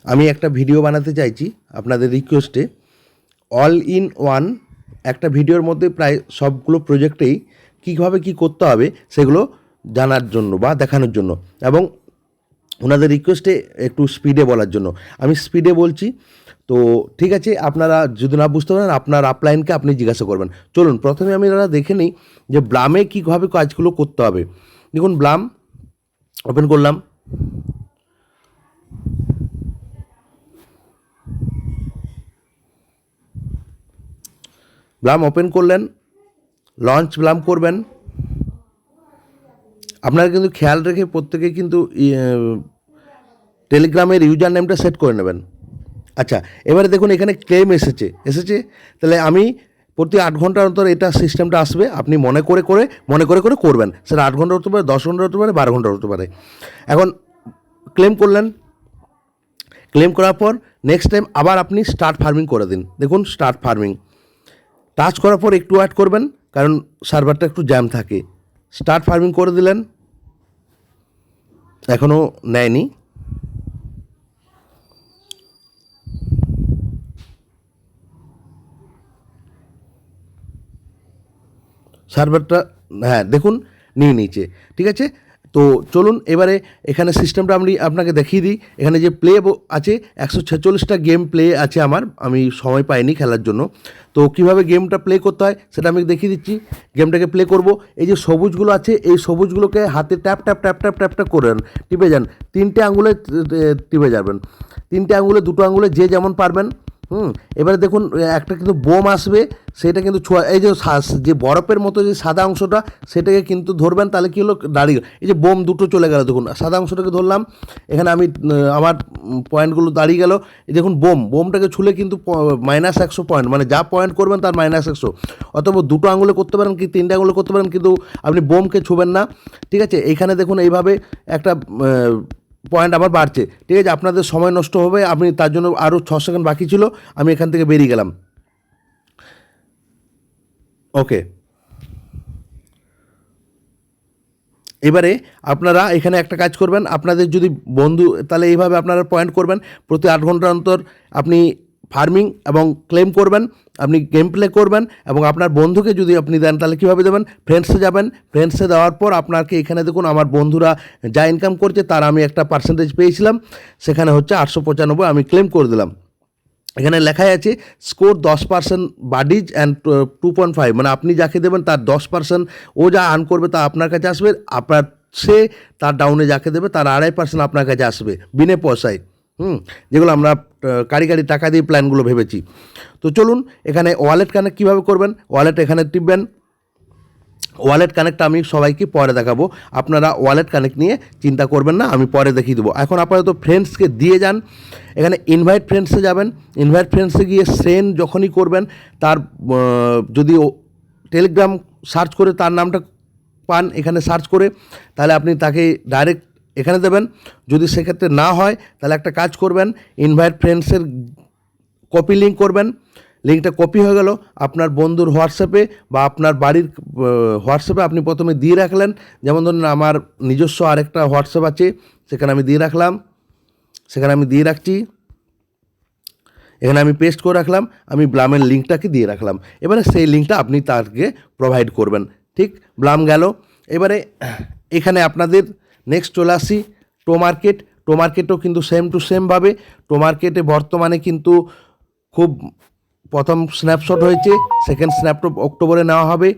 আমি একটা ভিডিও বানাতে চাইছি আপনাদের রিকোয়েস্টে, অল ইন ওয়ান একটা ভিডিওর মধ্যে প্রায় সবগুলো প্রজেক্টেই কীভাবে কী করতে হবে সেগুলো জানার জন্য বা দেখানোর জন্য, এবং ওনাদের রিকোয়েস্টে একটু স্পিডে বলার জন্য আমি স্পিডে বলছি। তো ঠিক আছে, আপনারা যদি না বুঝতে পারেন আপনার আপলাইনকে আপনি জিজ্ঞাসা করবেন। চলুন প্রথমে আমি দেখে নিই যে ব্লামে কীভাবে কাজগুলো করতে হবে। দেখুন, ব্লাম ওপেন করলাম। ব্লাম ওপেন করলেন, লঞ্চ ব্লাম করবেন। আপনারা কিন্তু খেয়াল রেখে প্রত্যেকে কিন্তু টেলিগ্রামের ইউজার নেমটা সেট করে নেবেন। আচ্ছা, এবারে দেখুন এখানে ক্লেম এসেছে। তাহলে আমি প্রতি 8 ঘন্টার অন্তর এটা সিস্টেমটা আসবে, আপনি মনে করে করবেন। সেটা 8 ঘন্টা হতে পারে, 10 ঘন্টা হতে পারে, 12 ঘন্টা হতে পারে। এখন ক্লেম করলেন, ক্লেম করার পর নেক্সট টাইম আবার আপনি স্টার্ট ফার্মিং করে দিন। দেখুন স্টার্ট ফার্মিং টাচ করার পর একটু ওয়েট করবেন, কারণ সার্ভারটা একটু জ্যাম থাকে। স্টার্ট ফার্মিং করে দিলেন, এখনও নেয়নি। সার্ভারটা, হ্যাঁ দেখুন নিয়ে নিয়েছে, ঠিক আছে। তো চলুন এবারে এখানে সিস্টেমটা আমি আপনাকে দেখিয়ে দিই। এখানে যে প্লে আছে 146টা গেম প্লে আছে আমার, আমি সময় পাইনি খেলার জন্য। তো কীভাবে গেমটা প্লে করতে হয় সেটা আমি দেখিয়ে দিচ্ছি। গেমটাকে প্লে করব, এই যে সবুজগুলো আছে এই সবুজগুলোকে হাতে tap tap tap tap tap tap করেন, টিপে যান। 3টে আঙুলে টিপে যাবেন, 3টে আঙুলে 2টো আঙুলে যে যেমন পারবেন। এবারে দেখুন একটা কিন্তু বোম আসবে, সেটা কিন্তু এই যে বরফের মতো যে সাদা অংশটা সেটাকে কিন্তু ধরবেন, তাহলে কী হলো দাঁড়িয়ে, এই যে বোম দুটো চলে গেল, দেখুন সাদা অংশটাকে ধরলাম। এখানে আমি আমার পয়েন্টগুলো দাঁড়িয়ে গেল। এই দেখুন বোমটাকে ছুলে কিন্তু -100 পয়েন্ট, মানে যা পয়েন্ট করবেন তার -100। অথবা 2টো আঙুলে করতে পারেন কি 3টে আঙুলে করতে পারেন, কিন্তু আপনি বোমকে ছুবেন না, ঠিক আছে। এইখানে দেখুন এইভাবে একটা পয়েন্ট আবার বাড়ছে, ঠিক আছে। আপনাদের সময় নষ্ট হবে, আপনি তার জন্য আরও 6 সেকেন্ড বাকি ছিল, আমি এখান থেকে বেরিয়ে গেলাম। ওকে, এবারে আপনারা এখানে একটা কাজ করবেন, আপনাদের যদি বন্ধু, তাহলে এইভাবে আপনারা পয়েন্ট করবেন। প্রতি 8 ঘন্টা অন্তর আপনি ফার্মিং এবং ক্লেম করবেন, আপনি গেম প্লে করবেন, এবং আপনার বন্ধুকে যদি আপনি দেন তাহলে কীভাবে দেবেন, ফ্রেন্ডসে যাবেন। ফ্রেন্ডসে দেওয়ার পর আপনাকে এখানে দেখুন আমার বন্ধুরা যা ইনকাম করছে তার আমি একটা পার্সেন্টেজ পেয়েছিলাম, সেখানে হচ্ছে 895, আমি ক্লেম করে দিলাম। এখানে লেখাই আছে স্কোর 10% বাডিজ অ্যান্ড 2.5, মানে আপনি যাকে দেবেন তার 10%, ও যা আর্ন করবে তা আপনার কাছে আসবে, আপনার সে তার ডাউনে যাকে দেবে তার 2.5% আপনার কাছে আসবে বিনে পয়সায়। যেগুলো আমরা কারি টাকা দিয়ে প্ল্যানগুলো ভেবেছি। তো চলুন এখানে ওয়ালেট কানেক্ট কীভাবে করবেন, ওয়ালেট এখানে টিপবেন। ওয়ালেট কানেক্ট আমি সবাইকে পরে দেখাবো, আপনারা ওয়ালেট কানেক্ট নিয়ে চিন্তা করবেন না, আমি পরে দেখিয়ে দেবো। এখন আপাতত ফ্রেন্ডসকে দিয়ে যান, এখানে ইনভাইট ফ্রেন্ডসে যাবেন। ইনভাইট ফ্রেন্ডসে গিয়ে সেন্ড যখনই করবেন, তার যদি টেলিগ্রাম সার্চ করে তার নামটা পান এখানে সার্চ করে, তাহলে আপনি তাকে ডাইরেক্ট এখানে দেবেন। যদি সেক্ষেত্রে না হয় তাহলে একটা কাজ করবেন, ইনভাইট ফ্রেন্ডসের কপি লিঙ্ক করবেন। লিঙ্কটা কপি হয়ে গেল আপনার বন্ধুর হোয়াটসঅ্যাপে বা আপনার বাড়ির হোয়াটসঅ্যাপে আপনি প্রথমে দিয়ে রাখলেন। যেমন ধরুন আমার নিজস্ব আরেকটা হোয়াটসঅ্যাপ আছে, সেখানে আমি দিয়ে রাখলাম, সেখানে আমি দিয়ে রাখছি, এখানে আমি পেস্ট করে রাখলাম, আমি ব্লামের লিঙ্কটাকে দিয়ে রাখলাম। এবারে সেই লিঙ্কটা আপনি তাকে প্রোভাইড করবেন, ঠিক। ব্লাম গেল। এবারে এখানে আপনাদের নেক্সট চলে আসি টো মার্কেট। টো মার্কেটও কিন্তু সেম টু সেমভাবে, টো মার্কেটে বর্তমানে কিন্তু খুব প্রথম স্ন্যাপশট হয়েছে, সেকেন্ড স্ন্যাপশট অক্টোবরে নেওয়া হবে।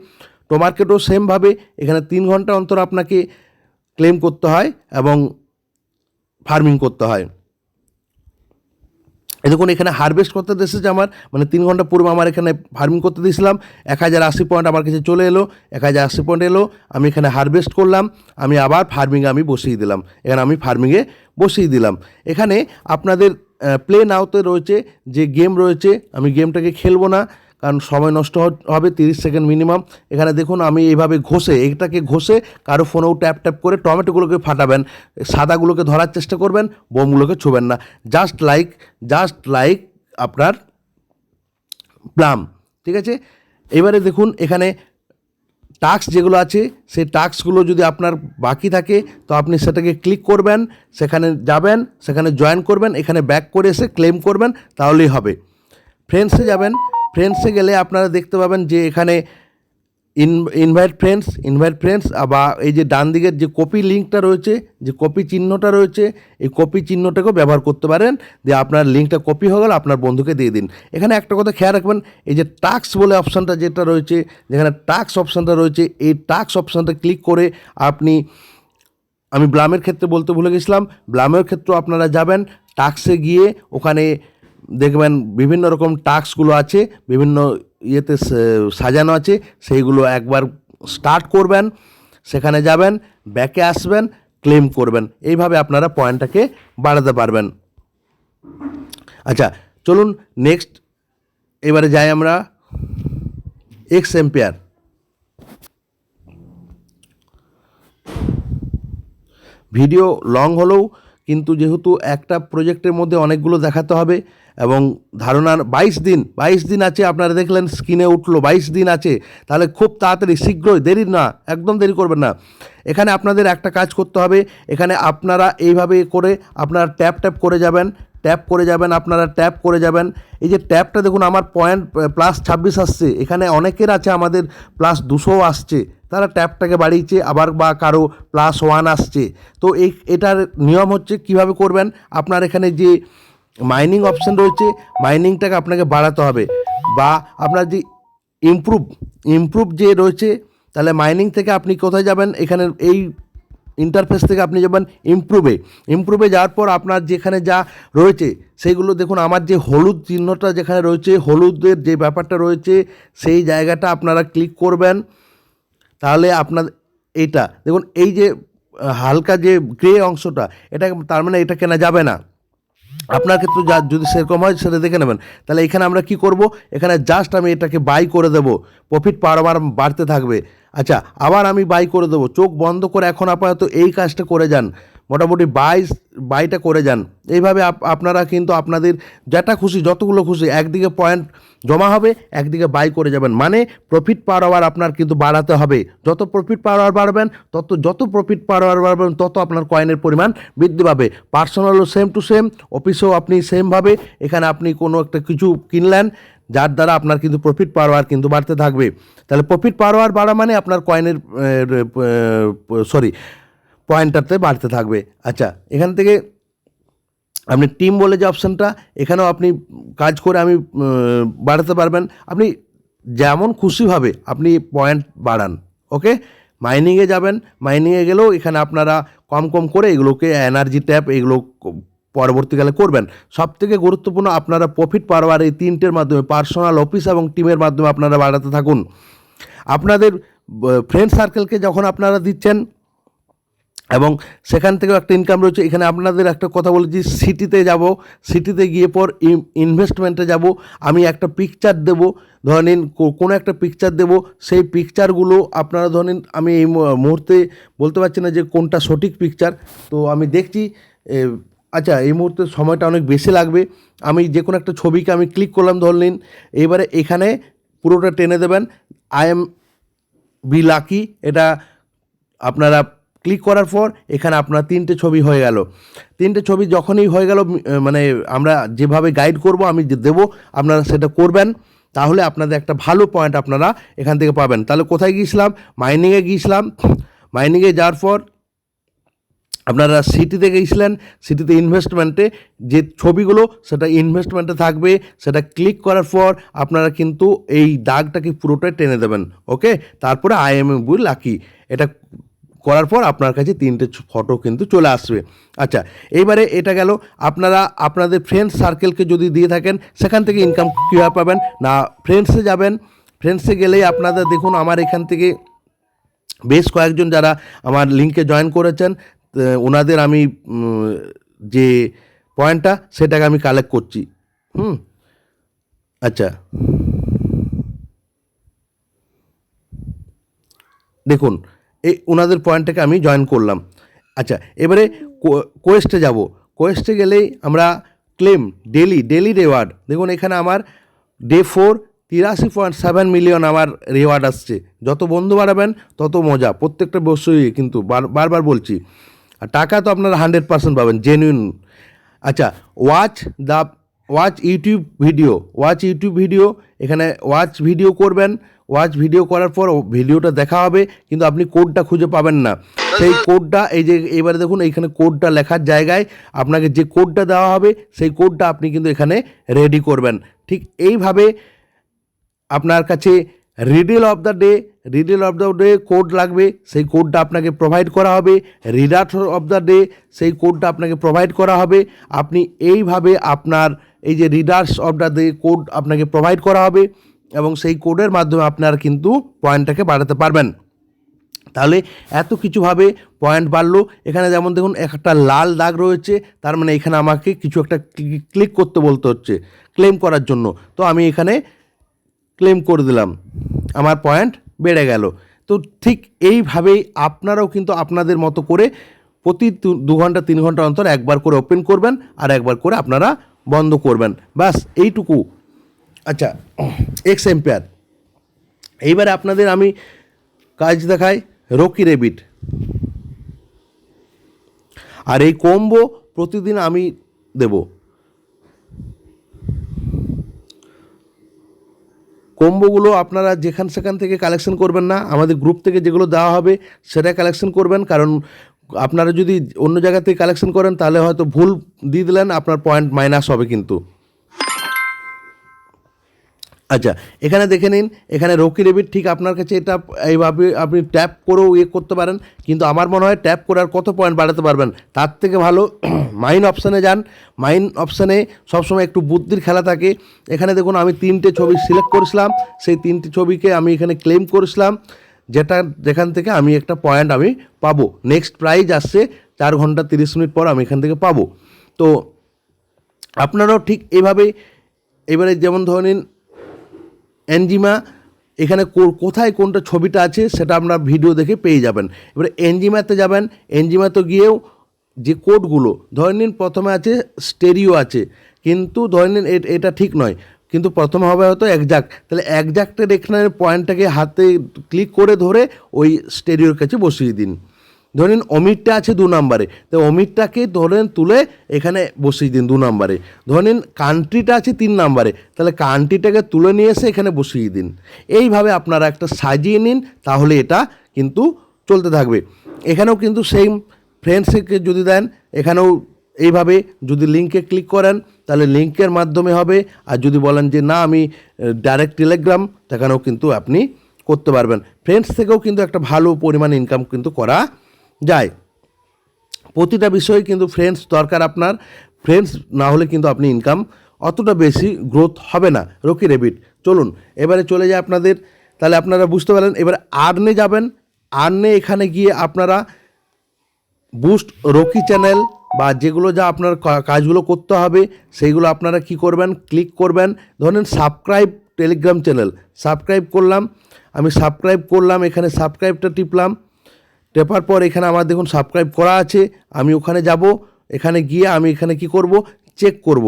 টো মার্কেটও সেমভাবে এখানে 3 ঘন্টা অন্তর আপনাকে ক্লেম করতে হয় এবং ফার্মিং করতে হয়। দেখুন এখানে হারভেস্ট করতে এসেছে আমার, মানে 3 ঘন্টা পূর্বে আমার এখানে ফার্মিং করতে দিয়েছিলাম, 1080 পয়েন্ট আমার কাছে চলে এলো, 1080 পয়েন্ট এলো, আমি এখানে হারভেস্ট করলাম, আমি আবার ফার্মিংয়ে আমি বসিয়ে দিলাম, এখানে আমি ফার্মিংয়ে বসিয়ে দিলাম। এখানে আপনাদের প্লে নাওতে রয়েছে যে গেম রয়েছে, আমি গেমটাকে খেলবো না, কারণ সময় নষ্ট হবে, 30 সেকেন্ড মিনিমাম। এখানে দেখুন আমি এইভাবে এটাকে ঘষে কারো ফোনেও ট্যাপ ট্যাপ করে টমেটোগুলোকে ফাটাবেন, সাদাগুলোকে ধরার চেষ্টা করবেন, বোমগুলোকে ছুবেন না, জাস্ট লাইক আপনার প্লাম, ঠিক আছে। এবারে দেখুন এখানে টাস্ক যেগুলো আছে সেই টাস্কগুলো যদি আপনার বাকি থাকে তো আপনি সেটাকে ক্লিক করবেন, সেখানে যাবেন, সেখানে জয়েন করবেন, এখানে ব্যাক করে এসে ক্লেম করবেন, তাহলেই হবে। ফ্রেন্ডসে যাবেন, ফ্রেন্ডসে গেলে আপনারা দেখতে পাবেন যে এখানে ইনভাইট ফ্রেন্ডস বা এই যে ডান দিকের যে কপি লিঙ্কটা রয়েছে, যে কপি চিহ্নটা রয়েছে, এই কপি চিহ্নটাকেও ব্যবহার করতে পারেন, যে আপনার লিঙ্কটা কপি হয়ে গেল আপনার বন্ধুকে দিয়ে দিন। এখানে একটা কথা খেয়াল রাখবেন, এই যে টাস্ক বলে অপশানটা যেটা রয়েছে, যেখানে টাস্ক অপশানটা রয়েছে, এই টাস্ক অপশানটা ক্লিক করে আপনি, আমি ব্লামের ক্ষেত্রে বলতে ভুলে গেছিলাম, ব্লামের ক্ষেত্রেও আপনারা যাবেন, টাস্কে গিয়ে ওখানে দেখবেন বিভিন্ন রকম টাস্কগুলো আছে, বিভিন্ন ইয়েতে সাজানো আছে, সেইগুলো একবার স্টার্ট করবেন, সেখানে যাবেন, ব্যাকে আসবেন, ক্লেম করবেন। এইভাবে আপনারা পয়েন্টটাকে বাড়াতে পারবেন। আচ্ছা, চলুন নেক্সট এবারে যাই আমরা এক্স এম্পিয়ার। ভিডিও লং হলেও কিন্তু যেহেতু একটা প্রজেক্টের মধ্যে অনেকগুলো দেখাতে হবে এবং ধারণার 22 দিন আছে, আপনারা দেখলেন স্ক্রিনে উঠলো 22 দিন আছে, তাহলে খুব তাড়াতাড়ি শীঘ্রই, দেরি না, একদম দেরি করবেন না। এখানে আপনাদের একটা কাজ করতে হবে, এখানে আপনারা এইভাবে করে আপনারা ট্যাপ করে যাবেন, আপনারা ট্যাপ করে যাবেন। এই যে ট্যাপটা দেখুন আমার পয়েন্ট +26 আসছে, এখানে অনেকের আছে আমাদের +200 আসছে, তারা ট্যাপটাকে বাড়িয়েছে, আবার বা কারো +1 আসছে। তো এটার নিয়ম হচ্ছে কিভাবে করবেন, আপনার এখানে যে মাইনিং অপশান রয়েছে, মাইনিংটাকে আপনাকে বাড়াতে হবে, বা আপনার যে ইমপ্রুভ যে রয়েছে, তাহলে মাইনিং থেকে আপনি কোথায় যাবেন, এখানে এই ইন্টারফেস থেকে আপনি যাবেন ইমপ্রুভে যাওয়ার পর আপনার যেখানে যা রয়েছে সেইগুলো দেখুন, আমার যে হলুদ চিহ্নটা যেখানে রয়েছে, হলুদের যে ব্যাপারটা রয়েছে, সেই জায়গাটা আপনারা ক্লিক করবেন। তাহলে আপনার এইটা দেখুন, এই যে হালকা যে গ্রে অংশটা, এটা তার মানে এটা কেনা যাবে না। আপনার ক্ষেত্রে যদি সেরকম হয় সেটা দেখে নেবেন। তাহলে এখানে আমরা কি করব, এখানে জাস্ট আমি এটাকে বাই করে দেব, প্রফিট পার আবার বাড়তে থাকবে। আচ্ছা, আবার আমি বাই করে দেবো, চোখ বন্ধ করে এখন আপাতত এই কাজটা করে যান, মোটামুটি বাইটা করে যান। এইভাবে আপনারা কিন্তু আপনাদের যেটা খুশি, যতগুলো খুশি, একদিকে পয়েন্ট জমা হবে, একদিকে বাই করে যাবেন, মানে প্রফিট পার আওয়ার আপনার কিন্তু বাড়াতে হবে। যত প্রফিট পার আওয়ার বাড়বেন, যত প্রফিট পার আওয়ার বাড়বেন, তত আপনার কয়েনের পরিমাণ বৃদ্ধি পাবে। পার্সোনালও সেম টু সেম, অফিসেও আপনি সেমভাবে, এখানে আপনি কোনো একটা কিছু কিনলেন, যার দ্বারা আপনার কিন্তু প্রফিট পার আওয়ার কিন্তু বাড়তে থাকবে। তাহলে প্রফিট পার আওয়ার বাড়া মানে আপনার কয়েনের পয়েন্টটাতে বাড়তে থাকবে। আচ্ছা, এখান থেকে আপনি টিম বলে যে অপশানটা, এখানেও আপনি কাজ করে আমি বাড়াতে পারবেন, আপনি যেমন খুশিভাবে আপনি পয়েন্ট বাড়ান। ওকে, মাইনিংয়ে যাবেন, মাইনিংয়ে গেলেও এখানে আপনারা কম করে এগুলোকে এনার্জি ট্যাপ এগুলো পরবর্তীকালে করবেন। সবথেকে গুরুত্বপূর্ণ, আপনারা প্রফিট পার আওয়ার এই তিনটের মাধ্যমে, পার্সোনাল, অফিস এবং টিমের মাধ্যমে আপনারা বাড়াতে থাকুন। আপনাদের ফ্রেন্ড সার্কেলকে যখন আপনারা দিচ্ছেন এবং সেখান থেকেও একটা ইনকাম রয়েছে। এখানে আপনাদের একটা কথা বলেছি, সিটিতে যাব, সিটিতে গিয়ে পর ইনভেস্টমেন্টে যাব, আমি একটা পিকচার দেব, ধরে নিন কোনো একটা পিকচার দেব, সেই পিকচারগুলো আপনারা ধরে নিন, আমি এই মুহূর্তে বলতে পারছি না যে কোনটা সঠিক পিকচার, তো আমি দেখছি। আচ্ছা, এই মুহূর্তে সময়টা অনেক বেশি লাগবে, আমি যে কোনো একটা ছবিকে আমি ক্লিক করলাম ধরে নিন, এবারে এখানে পুরোটা টেনে দেবেন, আই এম বি লাকি, এটা আপনারা ক্লিক করার পর এখানে আপনার 3টে ছবি হয়ে গেল। 3টে ছবি যখনই হয়ে গেল, মানে আমরা যেভাবে গাইড করব, আমি যে দেবো, আপনারা সেটা করবেন, তাহলে আপনাদের একটা ভালো পয়েন্ট আপনারা এখান থেকে পাবেন। তাহলে কোথায় গিয়েছিলাম, মাইনিংয়ে গিয়েছিলাম, মাইনিংয়ে যাওয়ার পর আপনারা সিটিতে গিয়েছিলেন, সিটিতে ইনভেস্টমেন্টে যে ছবিগুলো সেটা ইনভেস্টমেন্টে থাকবে, সেটা ক্লিক করার পর আপনারা কিন্তু এই দাগটাকে পুরোটাই টেনে দেবেন। ওকে, তারপরে আই এম বি লাকি, এটা করার পর আপনার কাছে 3টে ফটো কিন্তু চলে আসবে। আচ্ছা, এইবারে এটা গেল, আপনারা আপনাদের ফ্রেন্ডস সার্কেলকে যদি দিয়ে থাকেন, সেখান থেকে ইনকাম কীভাবে পাবেন না, ফ্রেন্ডসে যাবেন, ফ্রেন্ডসে গেলেই আপনাদের দেখুন আমার এখান থেকে বেশ কয়েকজন যারা আমার লিঙ্কে জয়েন করেছেন, ওনাদের আমি যে পয়েন্টটা সেটাকে আমি কালেক্ট করছি। আচ্ছা, দেখুন এই ওনাদের পয়েন্টটাকে আমি জয়েন করলাম। আচ্ছা, এবারে কোয়েস্টে যাব, কোয়েস্টে গেলেই আমরা ক্লেম ডেলি রিওয়ার্ড, দেখুন এখানে আমার ডে 4 83.7 মিলিয়ন আমার রিওয়ার্ড আসছে। যত বন্ধু বাড়াবেন তত মজা, প্রত্যেকটা বছরই কিন্তু বারবার বলছি। আর টাকা তো আপনারা 100% পাবেন, জেনুইন। আচ্ছা, ওয়াচ ইউটিউব ভিডিও, এখানে ওয়াচ ভিডিও করবেন। ওয়াচ ভিডিও করার পর ভিডিওটা দেখা হবে, কিন্তু আপনি কোডটা খুঁজে পাবেন না। সেই কোডটা এই যে এবারে দেখুন, এইখানে কোডটা লেখার জায়গায় আপনাকে যে কোডটা দেওয়া হবে সেই কোডটা আপনি কিন্তু এখানে রেডি করবেন। ঠিক এইভাবে আপনার কাছে riddle of the day code লাগবে, সেই কোডটা আপনাকে প্রোভাইড করা হবে। রিডার অফ দ্য ডে, সেই কোডটা আপনাকে প্রোভাইড করা হবে। আপনি এইভাবে আপনার এই যে readers of the day code আপনাকে প্রোভাইড করা হবে, এবং সেই কোডের মাধ্যমে আপনারা কিন্তু পয়েন্টটাকে বাড়াতে পারবেন। তাহলে এত কিছুভাবে পয়েন্ট বাড়লো। এখানে যেমন দেখুন একটা লাল দাগ রয়েছে, তার মানে এখানে আমাকে কিছু একটা ক্লিক করতে বলতে হচ্ছে ক্লেম করার জন্য। তো আমি এখানে ক্লেম করে দিলাম, আমার পয়েন্ট বেড়ে গেল। তো ঠিক এইভাবেই আপনারাও কিন্তু আপনাদের মতো করে প্রতি 2 ঘন্টা 3 ঘন্টা অন্তর একবার করে ওপেন করবেন, আর একবার করে আপনারা বন্ধ করবেন, ব্যাস এইটুকু। আচ্ছা, এক্স এম্পায়ার, এইবারে আপনাদের আমি কাজ দেখাই রকি রেবিট। আর এই কম্বো প্রতিদিন আমি দেব। কম্বোগুলো আপনারা সেখান থেকে কালেকশন করবেন না, আমাদের গ্রুপ থেকে যেগুলো দেওয়া হবে সেটা কালেকশন করবেন। কারণ আপনারা যদি অন্য জায়গা থেকে কালেকশন করেন তাহলে হয়তো ভুল দিয়ে দিলেন, আপনার পয়েন্ট মাইনাস হবে কিন্তু। আচ্ছা, এখানে দেখে নিন, এখানে রকি রেবিট ঠিক আপনার কাছে এটা এইভাবে আপনি ট্যাপ করেও করতে পারেন, কিন্তু আমার মনে হয় ট্যাপ করে আর কত পয়েন্ট বাড়াতে পারবেন। তার থেকে ভালো মাইন অপশানে যান। মাইন অপশানে সবসময় একটু বুদ্ধির খেলা থাকে। এখানে দেখুন আমি 3টে ছবি সিলেক্ট করেছিলাম, সেই 3টে ছবিকে আমি এখানে ক্লেম করেছিলাম, যেখান থেকে আমি একটা পয়েন্ট আমি পাবো। নেক্সট প্রাইজ আসছে 4 ঘন্টা 30 মিনিট পর আমি এখান থেকে পাবো। তো আপনারাও ঠিক এইভাবেই, এবারে যেমন ধরে নিন এনজিমা, এখানে কোথায় কোনটা ছবিটা আছে সেটা আপনার ভিডিও দেখে পেয়ে যাবেন। এবারে এনজিমাতে যাবেন, এনজিমাতে গিয়েও যে কোডগুলো ধরে নিন প্রথমে আছে স্টেরিও আছে, কিন্তু ধরে নিন এটা ঠিক নয়, কিন্তু প্রথমে হবে হয়তো একজাক্ট। তাহলে একজাক্টের এখানে পয়েন্টটাকে হাতে ক্লিক করে ধরে ওই স্টেরিওর কাছে বসিয়ে দিন। ধরেন অমিতটা আছে 2 নম্বরে, তো অমিতটাকে ধরেন তুলে এখানে বসিয়ে দিন 2 নম্বরে। ধরেন কান্ট্রিটা আছে 3 নম্বরে, তাহলে কান্ট্রিটাকে তুলে নিয়ে এসে এখানে বসিয়ে দিন। এইভাবে আপনারা একটা সাজিয়ে নিন, তাহলে এটা কিন্তু চলতে থাকবে। এখানেও কিন্তু সেম ফ্রেন্ডসকে যদি দেন, এখানেও এইভাবে যদি লিঙ্কে ক্লিক করেন তাহলে লিঙ্কের মাধ্যমে হবে। আর যদি বলেন যে না আমি ডাইরেক্ট টেলিগ্রাম, সেখানেও কিন্তু আপনি করতে পারবেন। ফ্রেন্ডস থেকেও কিন্তু একটা ভালো পরিমাণ ইনকাম কিন্তু করা যায়। প্রতিটা বিষয়ে কিন্তু ফ্রেন্ডস দরকার আপনার। ফ্রেন্ডস না হলে কিন্তু আপনি ইনকাম অতটা বেশি গ্রোথ হবে না। রকি রেবিট, চলুন এবারে চলে যায় আপনাদের, তাহলে আপনারা বুঝতে পারলেন। এবার আর্নে যাবেন, আর্নে এখানে গিয়ে আপনারা বুস্ট রকি চ্যানেল বা যেগুলো যা আপনার কাজগুলো করতে হবে সেইগুলো আপনারা কি করবেন, ক্লিক করবেন। ধরেন সাবস্ক্রাইব টেলিগ্রাম চ্যানেল, সাবস্ক্রাইব করলাম, আমি সাবস্ক্রাইব করলাম, এখানে সাবস্ক্রাইবটা টিপলাম। টেপার পর এখানে আমার দেখুন সাবস্ক্রাইব করা আছে, আমি ওখানে যাব। এখানে গিয়ে আমি এখানে কি করব, চেক করব।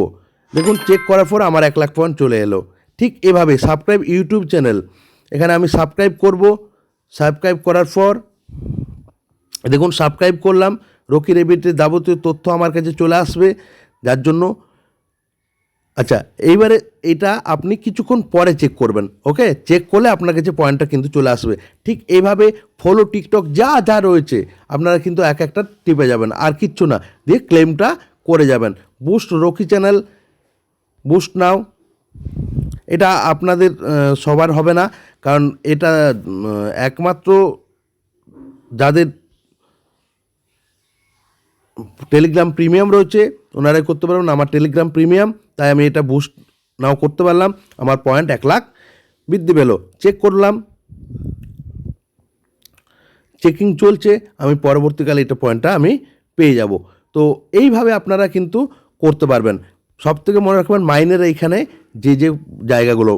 দেখুন চেক করার পর আমার 1 লাখ পয়েন্ট চলে এলো। ঠিক এভাবে সাবস্ক্রাইব ইউটিউব চ্যানেল, এখানে আমি সাবস্ক্রাইব করব। সাবস্ক্রাইব করার পর দেখুন সাবস্ক্রাইব করলাম, রকি রেবিটের যাবতীয় তথ্য আমার কাছে চলে আসবে, যার জন্য। আচ্ছা, এইবারে এটা আপনি কিছুক্ষণ পরে চেক করবেন, ওকে? চেক করলে আপনার কাছে পয়েন্টটা কিন্তু চলে আসবে। ঠিক এইভাবে ফলো টিকটক যা যা রয়েছে আপনারা কিন্তু এক একটা টিপে যাবেন, আর কিচ্ছু না, দিয়ে ক্লেমটা করে যাবেন। বুস্ট রকি চ্যানেল, বুস্ট নাও, এটা আপনাদের সবার হবে না, কারণ এটা একমাত্র যাদের টেলিগ্রাম প্রিমিয়াম রয়েছে ওনারাই করতে পারবেন। আমার টেলিগ্রাম প্রিমিয়াম, তাই আমি এটা বুস্ট নাও করতে পারলাম। আমার পয়েন্ট 1 লাখ বৃদ্ধি পেল। চেক করলাম, চেকিং চলছে, আমি পরবর্তীকালে এটা পয়েন্টটা আমি পেয়ে যাব। তো এইভাবে আপনারা কিন্তু করতে পারবেন। সব থেকে মনে রাখবেন মাইনের এইখানে যে যে জায়গাগুলো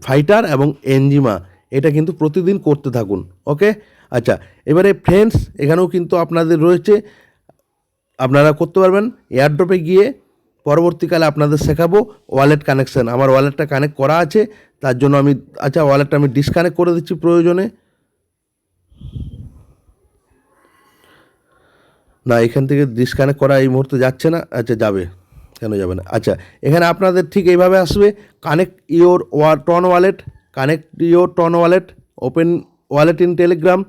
ফাইটার এবং এনজিমা, এটা কিন্তু প্রতিদিন করতে থাকুন, ওকে? আচ্ছা, এবারে ফ্রেন্ডস এখানেও কিন্তু আপনাদের রয়েছে, আপনারা করতে পারবেন। এয়ারড্রপে গিয়ে পরবর্তীকালে আপনাদের শেখাবো ওয়ালেট কানেকশান। আমার ওয়ালেটটা কানেক্ট করা আছে, তার জন্য আমি ওয়ালেটটা আমি ডিসকানেক্ট করে দিচ্ছি প্রয়োজনে। না, এখান থেকে ডিসকানেক্ট করা এই মুহূর্তে যাচ্ছে না। যাবে, কেন যাবে না? এখানে আপনাদের ঠিক এইভাবে আসবে, connect your TON wallet, connect your TON wallet, open wallet in Telegram.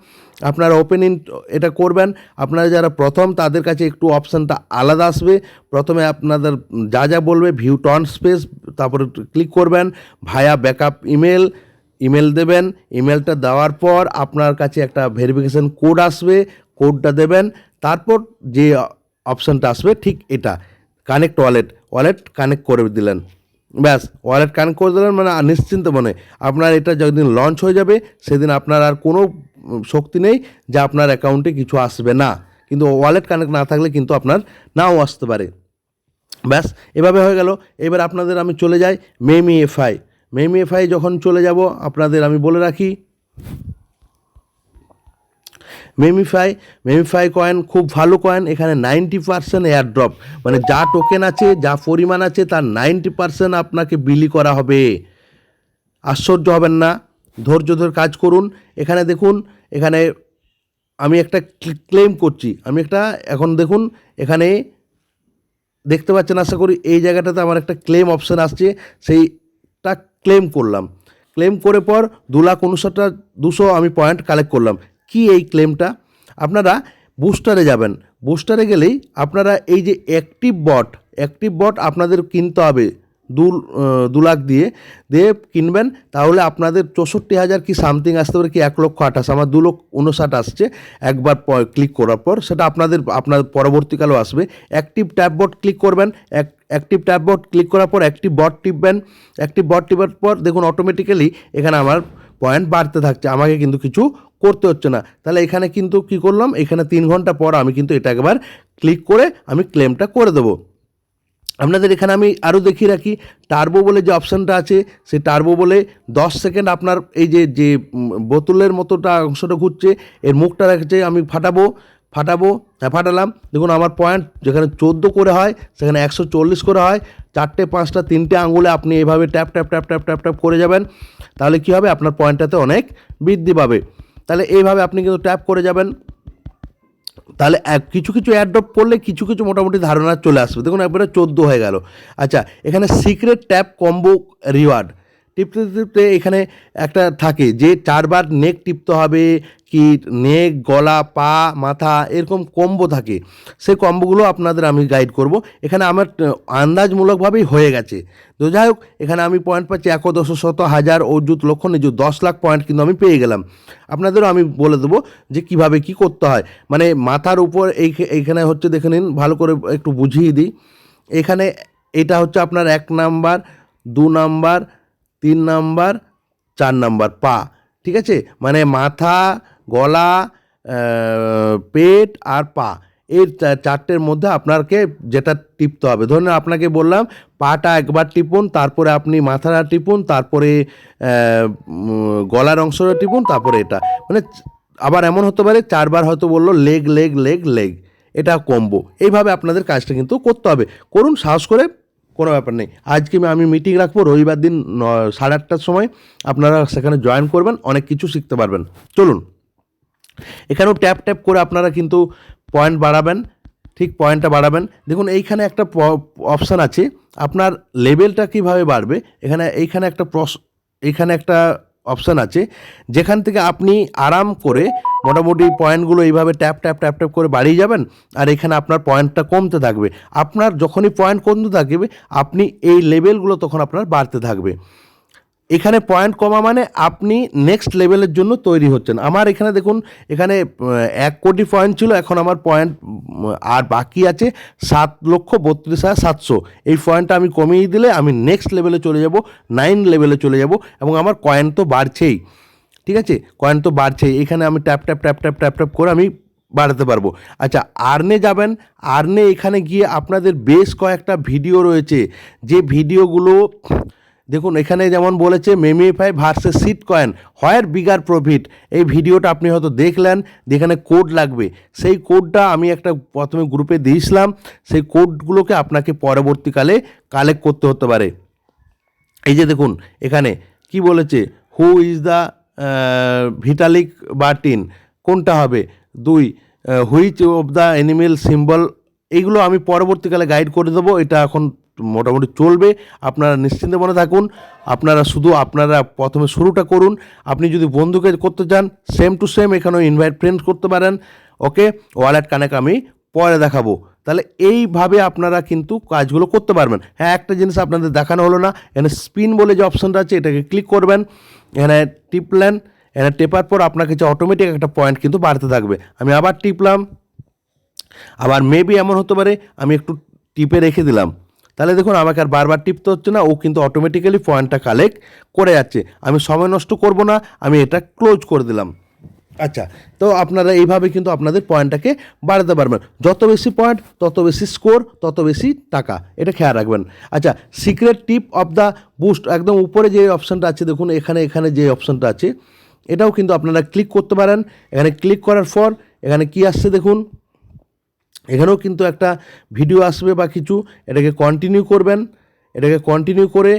আপনারা ওপেন ইন এটা করবেন। আপনারা যারা প্রথম, তাদের কাছে একটু অপশানটা আলাদা আসবে। প্রথমে আপনাদের যা বলবে ভিউ টন স্পেস, তারপরে ক্লিক করবেন, ভায়া ব্যাকআপ ইমেল দেবেন। ইমেলটা দেওয়ার পর আপনার কাছে একটা ভেরিফিকেশান কোড আসবে, কোডটা দেবেন। তারপর যে অপশানটা আসবে ঠিক এটা, কানেক্ট ওয়ালেট কানেক্ট করে দিলেন। ব্যাস, ওয়ালেট কানেক্ট করে দিলেন মানে নিশ্চিন্ত মনে আপনার এটা যেদিন লঞ্চ হয়ে যাবে সেদিন আপনার আর কোনো শক্তি নেই যে আপনার অ্যাকাউন্টে কিছু আসবে না। কিন্তু ওয়ালেট কানেক্ট না থাকলে কিন্তু আপনার নাও আসতে পারে। ব্যাস, এভাবে হয়ে গেল। এবার আপনাদের আমি চলে যাই মেমিএফআই যখন চলে যাব আপনাদের আমি বলে রাখি, মেমিফাই কয়েন খুব ভালো কয়েন। এখানে 90% এয়ারড্রপ, মানে যা টোকেন আছে, যা পরিমাণ আছে তার 90% আপনাকে বিলি করা হবে। আশ্চর্য হবেন না, ধৈর্য ধরে কাজ করুন। এখানে দেখুন, এখানে আমি একটা ক্লেম করছি, এখন দেখুন এখানে দেখতে পাচ্ছেন আশা করি, এই জায়গাটাতে আমার একটা ক্লেম অপশান আসছে, সেইটা ক্লেম করলাম। ক্লেম করে পর 2,59,200 আমি পয়েন্ট কালেক্ট করলাম। কি এই ক্লেমটা? আপনারা বুস্টারে যাবেন, বুস্টারে গেলেই আপনারা এই যে অ্যাক্টিভ বট আপনাদের কিনতে হবে 2 লাখ দিয়ে কিনবেন। তাহলে আপনাদের 64,000 কি সামথিং আসতে পারে, কি 1,28,000, আমার 2,59,000 আসছে একবার ক্লিক করার পর। সেটা আপনার পরবর্তীকালেও আসবে। অ্যাক্টিভ ট্যাব বট ক্লিক করবেন, অ্যাক্টিভ ট্যাব বট ক্লিক করার পর অ্যাক্টিভ বট টিপবেন। অ্যাক্টিভ বট টিপার পর দেখুন অটোমেটিক্যালি এখানে আমার পয়েন্ট বাড়তে থাকছে, আমাকে কিন্তু কিছু করতে হচ্ছে না। তাহলে এখানে কিন্তু কি করলাম, এখানে 3 ঘন্টা পর আমি কিন্তু এটা একবার ক্লিক করে আমি ক্লেমটা করে দেবো। আপনাদের এখানে আমি আরও দেখিয়ে রাখি, টার্বো বলে যে অপশানটা আছে, সেই টার্বো বলে 10 সেকেন্ড আপনার এই যে বোতলের মতোটা অংশটা ঘুরছে, এর মুখটা রাখছে, আমি ফাটালাম। দেখুন আমার পয়েন্ট যেখানে 14 করে হয় সেখানে 140 করে হয়। 4টে 5টা 3টে আঙুলে আপনি এভাবে tap tap tap tap tap tap করে যাবেন। তাহলে কী হবে, আপনার পয়েন্টটাতে অনেক বৃদ্ধি পাবে। তাহলে এইভাবে আপনি কিন্তু ট্যাপ করে যাবেন। তাহলে কিছু অ্যাড্রপ করলে কিছু মোটামুটি ধারণা চলে আসবে। দেখুন একবারে 14 হয়ে গেল। এখানে সিক্রেট ট্যাপ কম্বো রিওয়ার্ড টিপতে এখানে একটা থাকে যে 4বার নেক টিপতে হবে, কি নেক, গলা, পা, মাথা, এরকম কম্বো থাকে। সেই কম্বোগুলো আপনাদের আমি গাইড করব। এখানে আমার আন্দাজমূলকভাবেই হয়ে গেছে। তো যাই হোক, এখানে আমি পয়েন্ট পাচ্ছি 1, 10, 100, 1000, অযুত, লক্ষ, নিযুত 10 লাখ পয়েন্ট কিন্তু আমি পেয়ে গেলাম। আপনাদেরও আমি বলে দেবো যে কিভাবে কি করতে হয়। মানে মাথার উপর এইখানে হচ্ছে, দেখে নিন ভালো করে একটু বুঝিয়ে দিই। এখানে এটা হচ্ছে আপনার 1 নাম্বার, 2 নাম্বার, 3 নাম্বার, 4 নাম্বার পা, ঠিক আছে? মানে মাথা, গলা, পেট আর পা, এই 4টের মধ্যে আপনাকে যেটা টিপতে হবে। ধরুন আপনাকে বললাম পাটা একবার টিপুন, তারপরে আপনি মাথাটা টিপুন, তারপরে গলার অংশটা টিপুন, তারপরে এটা। মানে আবার এমন হতে পারে 4বার হয়তো বললো লেগ লেগ লেগ লেগ, এটা কম্বো। এইভাবে আপনাদের কাজটা কিন্তু করতে হবে। করুন সাহস করে, কোনো ব্যাপার নেই। আজকে আমি মিটিং রাখবো রবিবার দিন 8:30টার সময়, আপনারা সেখানে জয়েন করবেন, অনেক কিছু শিখতে পারবেন। চলুন, এখানেও ট্যাপ ট্যাপ করে আপনারা কিন্তু পয়েন্ট বাড়াবেন, ঠিক পয়েন্টটা বাড়াবেন। দেখুন এইখানে একটা অপশান আছে, আপনার লেভেলটা কীভাবে বাড়বে। এইখানে একটা অপশান আছে যেখান থেকে আপনি আরাম করে মোটামুটি পয়েন্টগুলো এইভাবে ট্যাপ ট্যাপ ট্যাপ ট্যাপ করে বাড়িয়ে যাবেন। আর এখানে আপনার পয়েন্টটা কমতে থাকবে। আপনার যখনই পয়েন্ট কমতে থাকবে, আপনি এই লেভেলগুলো তখন আপনার বাড়তে থাকবে। এখানে পয়েন্ট কমা মানে আপনি নেক্সট লেভেলের জন্য তৈরি হচ্ছেন। আমার এখানে দেখুন, এখানে 1 কোটি পয়েন্ট ছিল, এখন আমার পয়েন্ট আর বাকি আছে 7,32,700। এই পয়েন্টটা আমি কমিয়ে দিলে আমি নেক্সট লেভেলে চলে যাব, 9 লেভেলে চলে যাব, এবং আমার কয়েন তো বাড়ছেই, ঠিক আছে? কয়েন তো বাড়ছেই। এখানে আমি tap tap tap tap tap tap করে আমি বাড়াতে পারবো। আর্নে যাবেন, আর্নে এখানে গিয়ে আপনাদের বেশ কয়েকটা ভিডিও রয়েছে, যে ভিডিওগুলো দেখুন এখানে যেমন বলেছে মেমিফাই ভার্সেস সিট কয়েন হোয়ার বিগার প্রফিট। এই ভিডিওটা আপনি হয়তো দেখলেন, যেখানে কোড লাগবে, সেই কোডটা আমি একটা প্রথমে গ্রুপে দিয়েছিলাম। সেই কোডগুলোকে আপনাকে পরবর্তীকালে কালেক্ট করতে হতে পারে। এই যে দেখুন এখানে কি বলেছে, হু ইজ দ্য ভিটালিক বার্টিন, কোনটা হবে, 2 which of the animal symbol. এইগুলো আমি পরবর্তীকালে গাইড করে দেবো, এটা এখন মোটামুটি চলবে। আপনারা নিশ্চিন্তে মনে থাকুন, আপনারা প্রথমে শুরুটা করুন। আপনি যদি বন্ধুকে করতে চান সেম টু সেম এখানেও ইনভাইট ফ্রেন্ডস করতে পারেন। ওকে, ওয়ালেট কানেক্ট আমি পরে দেখাবো। তাহলে এইভাবে আপনারা কিন্তু কাজগুলো করতে পারবেন। হ্যাঁ, একটা জিনিস আপনাদের দেখানো হলো না, এখানে স্পিন বলে যে অপশানটা আছে এটাকে ক্লিক করবেন, এখানে টিপলেন, এখানে টেপার পর আপনার কাছে অটোমেটিক একটা পয়েন্ট কিন্তু বাড়তে থাকবে। আমি আবার টিপলাম, আবার মেবি এমন হতে পারে আমি একটু টিপে রেখে দিলাম, তাহলে দেখুন আমাকে আর বারবার টিপতে হচ্ছে না, ও কিন্তু অটোমেটিক্যালি পয়েন্টটা কালেক্ট করে যাচ্ছে। আমি সময় নষ্ট করব না, আমি এটা ক্লোজ করে দিলাম। আচ্ছা, তো আপনারা এইভাবে কিন্তু আপনাদের পয়েন্টটাকে বাড়াতে পারবেন। যত বেশি পয়েন্ট তত বেশি স্কোর, তত বেশি টাকা, এটা খেয়াল রাখবেন। আচ্ছা, secret tip of the boost, একদম উপরে যে অপশানটা আছে দেখুন, এখানে যে অপশানটা আছে এটাও কিন্তু আপনারা ক্লিক করতে পারেন। এখানে ক্লিক করার পর এখানে কি আসছে দেখুন, এখানেও কিন্তু একটা ভিডিও আসবে বা কিছু, এটাকে কন্টিনিউ করবেন। এটাকে কন্টিনিউ করে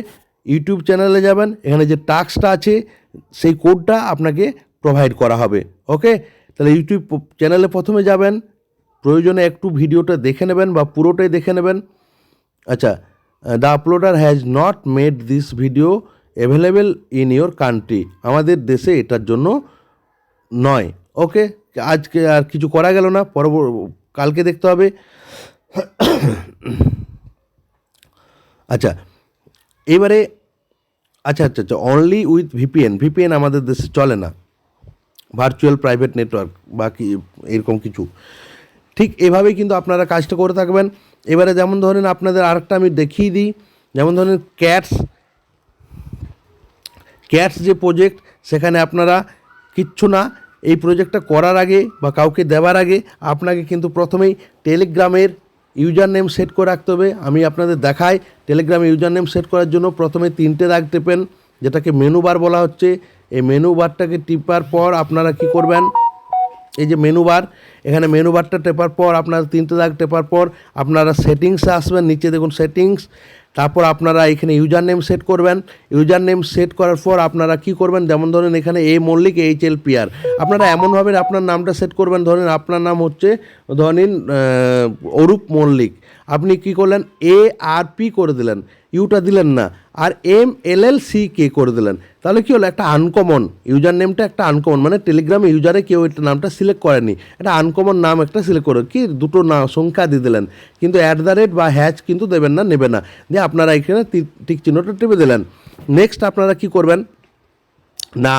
ইউটিউব চ্যানেলে যাবেন, এখানে যে টাস্কটা আছে সেই কোডটা আপনাকে প্রোভাইড করা হবে। ওকে, তাহলে ইউটিউব চ্যানেলে প্রথমে যাবেন, প্রয়োজনে একটু ভিডিওটা দেখে নেবেন বা পুরোটাই দেখে নেবেন। আচ্ছা, the uploader has not made this video available in your country, আমাদের দেশে এটার জন্য নয়। ওকে, আজকে আর কিছু করা গেল না, কালকে দেখতে হবে। আচ্ছা, এবারে আচ্ছা, অনলি উইথ ভিপিএন আমাদের দেশে চলে না, ভার্চুয়াল প্রাইভেট নেটওয়ার্ক বা কি এরকম কিছু। ঠিক এভাবেই কিন্তু আপনারা কাজটা করে থাকবেন। এবারে যেমন ধরেন আপনাদের আরেকটা আমি দেখিয়ে দিই, যেমন ধরেন ক্যাটস যে প্রজেক্ট, সেখানে আপনারা কিচ্ছু না, এই প্রজেক্টটা করার আগে বা কাউকে দেওয়ার আগে আপনাকে কিন্তু প্রথমেই টেলিগ্রামের ইউজার নেম সেট করে রাখতে হবে। আমি আপনাদের দেখাই, টেলিগ্রামে ইউজার নেম সেট করার জন্য প্রথমে 3টে দাগ টেপেন, যেটাকে মেনু বার বলা হচ্ছে। এই মেনু বারটাকে টিপার পর আপনারা কি করবেন, এই যে মেনু বার, এখানে মেনু বারটা টেপার পর আপনারা 3টে দাগ টেপার পর আপনারা সেটিংসে আসবেন, নিচে দেখুন সেটিংস, তারপর আপনারা এখানে ইউজার নেম সেট করবেন। ইউজার নেম সেট করার পর আপনারা কি করবেন, যেমন ধরেন এখানে এ মল্লিক HLPR, আপনারা এমনভাবে আপনার নামটা সেট করবেন, ধরেন আপনার নাম হচ্ছে ধরেন অরূপ মল্লিক, আপনি কি করলেন ARP করে দিলেন, ইউটা দিলেন না, আর MLLCK করে দিলেন। তাহলে কি হলো, একটা আনকমন ইউজার নেমটা, একটা আনকমন, মানে টেলিগ্রাম ইউজারে কেউ এটা নামটা সিলেক্ট করেনি, একটা আনকমন নাম একটা সিলেক্ট করে কি দুটো সংখ্যা দিয়ে দিলেন, কিন্তু @ বা হ্যাচ কিন্তু দেবেন না, নেবে না, দিয়ে আপনারা এখানে টিক চিহ্নটা টিপে দিলেন। নেক্সট আপনারা কি করবেন না,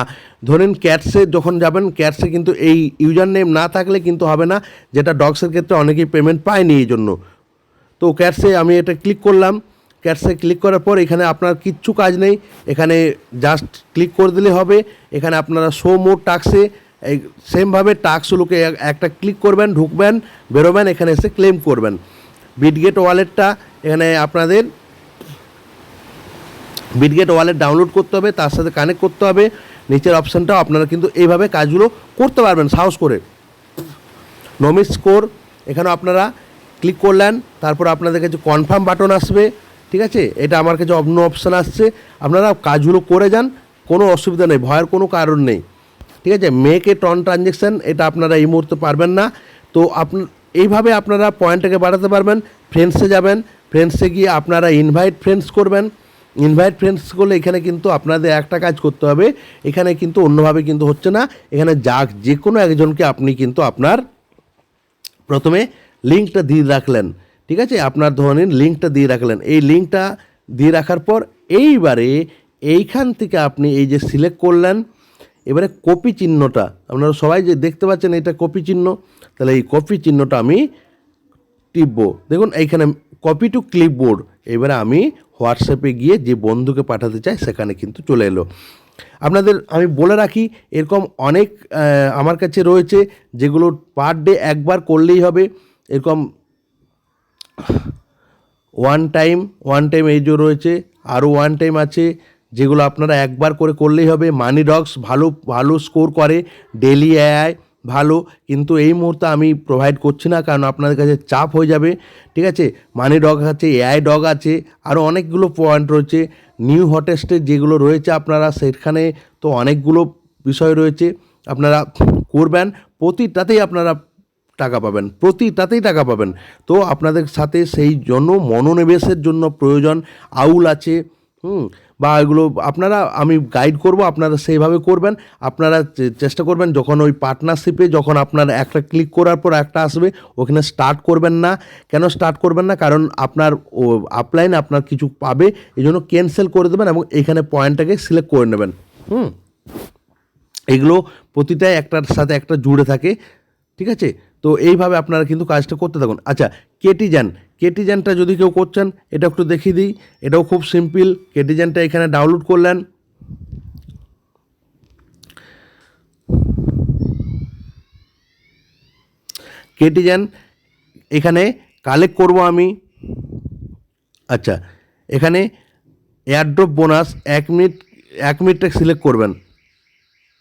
ধরেন ক্যাটসে যখন যাবেন, ক্যাটসে কিন্তু এই ইউজার নেম না থাকলে কিন্তু হবে না, যেটা ডগসের ক্ষেত্রে অনেকেই পেমেন্ট পায়নি এই জন্য। তো ক্যাটসে আমি এটা ক্লিক করলাম, ক্যাটসে ক্লিক করার পর এখানে আপনার কিচ্ছু কাজ নেই, এখানে জাস্ট ক্লিক করে দিলে হবে। এখানে আপনারা শো মোর টাস্কে এই সেমভাবে টাস্কগুলোকে একটা ক্লিক করবেন, ঢুকবেন, বেরোবেন, এখানে এসে ক্লেম করবেন। বিটগেট ওয়ালেটটা এখানে আপনাদের বিটগেট ওয়ালেট ডাউনলোড করতে হবে, তার সাথে কানেক্ট করতে হবে। নিচের অপশানটাও আপনারা কিন্তু এইভাবে কাজগুলো করতে পারবেন সাহস করে। নমিস স্কোর, এখানেও আপনারা ক্লিক করলেন, তারপর আপনাদের কাছে কনফার্ম বাটন আসবে, ঠিক আছে, এটা আমার কাছে অন্য অপশান আসছে, আপনারা কাজগুলো করে যান, কোনো অসুবিধা নেই, ভয়ের কোনো কারণ নেই, ঠিক আছে। মেক এ ট্রানজ্যাকশান, এটা আপনারা এই মুহূর্তে পারবেন না, তো এইভাবে আপনারা পয়েন্টটাকে বাড়াতে পারবেন। ফ্রেন্ডসে যাবেন, ফ্রেন্ডসে গিয়ে আপনারা ইনভাইট ফ্রেন্ডস করবেন। ইনভাইট ফ্রেন্ডস করলে এখানে কিন্তু আপনাদের একটা কাজ করতে হবে, এখানে কিন্তু অন্যভাবে কিন্তু হচ্ছে না, এখানে যে কোনো একজনকে আপনি কিন্তু আপনার প্রথমে লিঙ্কটা দিয়ে রাখলেন, ঠিক আছে, আপনার ধরনের লিঙ্কটা দিয়ে রাখলেন। এই লিঙ্কটা দিয়ে রাখার পর এইবারে এইখান থেকে আপনি এই যে সিলেক্ট করলেন, এবারে কপি চিহ্নটা আপনারা সবাই যে দেখতে পাচ্ছেন, এটা কপি চিহ্ন, তাহলে এই কপি চিহ্নটা আমি টিপবো, দেখুন এইখানে কপি টু ক্লিপবোর্ড। এবারে আমি হোয়াটসঅ্যাপে গিয়ে যে বন্ধুকে পাঠাতে চাই সেখানে কিন্তু চলে এলো। আপনাদের আমি বলে রাখি, এরকম অনেক আমার কাছে রয়েছে, যেগুলো পার ডে একবার করলেই হবে, এরকম ওয়ান টাইম এই যে রয়েছে, আরও ওয়ান টাইম আছে, যেগুলো আপনারা একবার করে করলেই হবে। মানি ডগস ভালো ভালো স্কোর করে, ডেলি এআই ভালো, কিন্তু এই মুহূর্তে আমি প্রোভাইড করছি না, কারণ আপনাদের কাছে চাপ হয়ে যাবে, ঠিক আছে। মানি ডগ আছে, এআই ডগ আছে, আরও অনেকগুলো পয়েন্ট রয়েছে। নিউ হটেস্টে যেগুলো রয়েছে আপনারা সেখানে তো অনেকগুলো বিষয় রয়েছে, আপনারা করবেন, প্রতিটাতেই আপনারা টাকা পাবেন, প্রতিটাতেই টাকা পাবেন। তো আপনাদের সাথে সেই জন্য মনোনিবেশের জন্য প্রয়োজন। আউল আছে, বা এগুলো আপনারা আমি গাইড করব, আপনারা সেইভাবে করবেন। আপনারা চেষ্টা করবেন যখন ওই পার্টনারশিপে যখন আপনার একটা ক্লিক করার পর একটা আসবে, ওখানে স্টার্ট করবেন না। কেন স্টার্ট করবেন না? কারণ আপনার ও আপলাইন আপনার কিছু পাবে, এই জন্য ক্যান্সেল করে দেবেন এবং এখানে পয়েন্টটাকে সিলেক্ট করে নেবেন। এগুলো প্রতিটাই একটার সাথে একটা জুড়ে থাকে, ঠিক আছে। তো এইভাবে আপনারা কিন্তু কাজটা করতে থাকুন। আচ্ছা, কেটিজানটা যদি কেউ করছেন, এটা একটু দেখিয়ে দিই। এটাও খুব সিম্পল। কেটিজানটা এখানে ডাউনলোড করলেন, কেটিজান এখানে কালেক্ট করব আমি। আচ্ছা, এখানে এয়ারড্রপ বোনাস 1 মিনিটটা সিলেক্ট করবেন,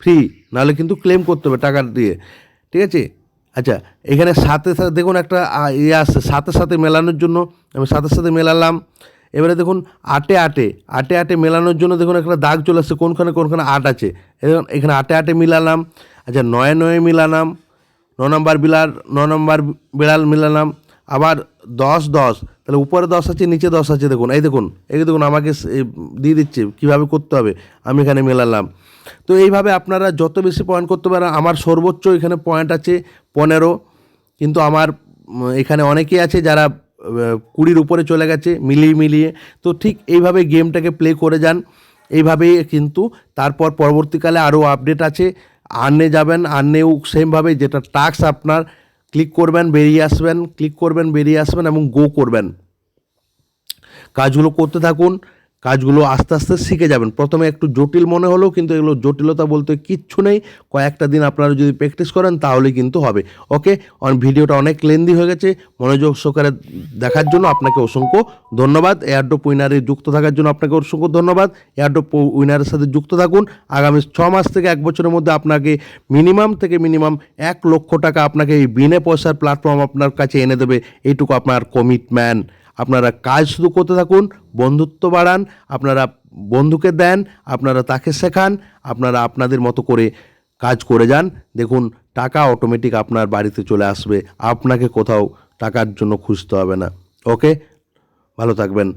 ফ্রি, নাহলে কিন্তু ক্লেম করতে হবে টাকা দিয়ে, ঠিক আছে। আচ্ছা, এখানে সাথে সাথে দেখুন একটা ইয়ে আসছে, সাথে সাথে মেলানোর জন্য আমি সাথে সাথে মেলালাম। এবারে দেখুন আটে আটে মেলানোর জন্য দেখুন একটা দাগ চলে আসছে, কোনখানে 8 আছে, এখানে আটে মিলালাম। আচ্ছা, 9 মিলালাম, 9 নম্বর বিড়াল মিলালাম। আবার 10, তাহলে উপরে 10 আছে, নিচে 10 আছে, দেখুন এই দেখুন আমাকে দিয়ে দিচ্ছে কীভাবে করতে হবে, আমি এখানে মেলালাম। তো এইভাবে আপনারা যত বেশি পয়েন্ট করতে পারেন। আমার সর্বোচ্চ এখানে পয়েন্ট আছে 15, কিন্তু আমার এখানে অনেকেই আছে যারা 20-র উপরে চলে গেছে মিলিয়ে। তো ঠিক এইভাবে গেমটাকে প্লে করে যান, এইভাবেই কিন্তু তারপর পরবর্তীকালে আরও আপডেট আছে। আর্নে যাবেন, আর্নেও সেমভাবে, যেটা টাস্ক আপনার ক্লিক করবেন বেরিয়ে আসবেন, ক্লিক করবেন বেরিয়ে আসবেন এবং গো করবেন। কাজগুলো করতে থাকুন, কাজগুলো আস্তে আস্তে শিখে যাবেন। প্রথমে একটু জটিল মনে হলেও কিন্তু এগুলো জটিলতা বলতে কিচ্ছু নেই। কয়েকটা দিন আপনারা যদি প্র্যাকটিস করেন তাহলেই কিন্তু হবে। ওকে, ভিডিওটা অনেক লেন্দি হয়ে গেছে, মনোযোগ সহকারে দেখার জন্য আপনাকে অসংখ্য ধন্যবাদ। এয়ারড্রপ উইনারে যুক্ত থাকার জন্য আপনাকে অসংখ্য ধন্যবাদ। এয়ারড্রপ উইনারের সাথে যুক্ত থাকুন। আগামী 6 মাস থেকে 1 বছরের মধ্যে আপনাকে মিনিমাম 1 লক্ষ টাকা আপনাকে এই বিনা পয়সার প্ল্যাটফর্ম আপনার কাছে এনে দেবে, এইটুকু আপনার কমিটমেন্ট। আপনারা কাজ শুধু করতে থাকুন, বন্ধুত্ব বাড়ান, আপনারা বন্ধুকে দেন, আপনারা তাকে শেখান, আপনারা আপনাদের মতো করে কাজ করে যান। দেখুন টাকা অটোমেটিক আপনার বাড়িতে চলে আসবে, আপনাকে কোথাও টাকার জন্য খুঁজতে হবে না। ওকে, ভালো থাকবেন।